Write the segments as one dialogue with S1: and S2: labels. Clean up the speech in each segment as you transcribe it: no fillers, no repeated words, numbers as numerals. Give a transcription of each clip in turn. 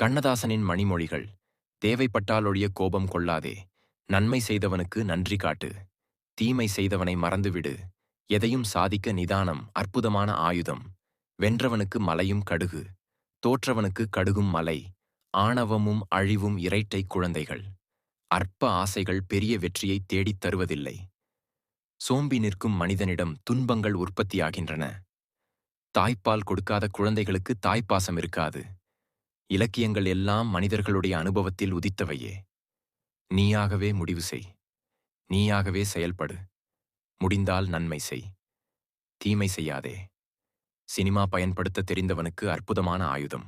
S1: கண்ணதாசனின் மணிமொழிகள். தேவைப்பட்டாலொழிய கோபம் கொள்ளாதே. நன்மை செய்தவனுக்கு நன்றி காட்டு. தீமை செய்தவனை மறந்துவிடு. எதையும் சாதிக்க நிதானம் அற்புதமான ஆயுதம். வென்றவனுக்கு மலையும் கடுகு. தோற்றவனுக்கு கடுகும் மலை. ஆணவமும் அழிவும் இரட்டை குழந்தைகள். அற்ப ஆசைகள் பெரிய வெற்றியை தேடித் தருவதில்லை. சோம்பி நிற்கும் மனிதனிடம் துன்பங்கள் உற்பத்தியாகின்றன. தாய்ப்பால் கொடுக்காத குழந்தைகளுக்கு தாய்ப்பாசம் இருக்காது. இலக்கியங்கள் எல்லாம் மனிதர்களுடைய அனுபவத்தில் உதித்தவையே. நீயாகவே முடிவு செய். நீயாகவே செயல்படு. முடிந்தால் நன்மை செய். தீமை செய்யாதே. சினிமா பயன்படுத்த தெரிந்தவனுக்கு அற்புதமான ஆயுதம்.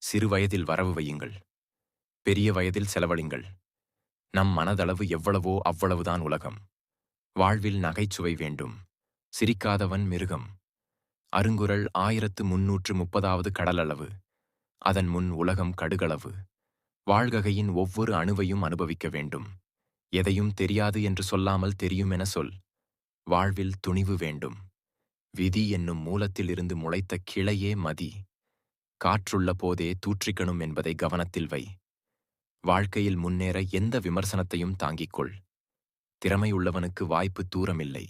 S1: சிறு வயதில் வரவு வையுங்கள். பெரிய வயதில் செலவழிங்கள். நம் மனதளவு எவ்வளவோ அவ்வளவுதான் உலகம். வாழ்வில் நகைச்சுவை வேண்டும். சிரிக்காதவன் மிருகம். அருங்குறள் 1330வது கடலளவு. அதன் முன் உலகம் கடுகளவு. வாழ்கையின் ஒவ்வொரு அணுவையும் அனுபவிக்க வேண்டும். எதையும் தெரியாது என்று சொல்லாமல் தெரியுமென சொல். வாழ்வில் துணிவு வேண்டும். விதி என்னும் மூலத்தில் இருந்து முளைத்த கிளையே மதி. காற்றுள்ள போதே தூற்றிக்கணும் என்பதை கவனத்தில் வை. வாழ்க்கையில் முன்னேற எந்த விமர்சனத்தையும் தாங்கிக்கொள். திறமையுள்ளவனுக்கு வாய்ப்பு தூரமில்லை.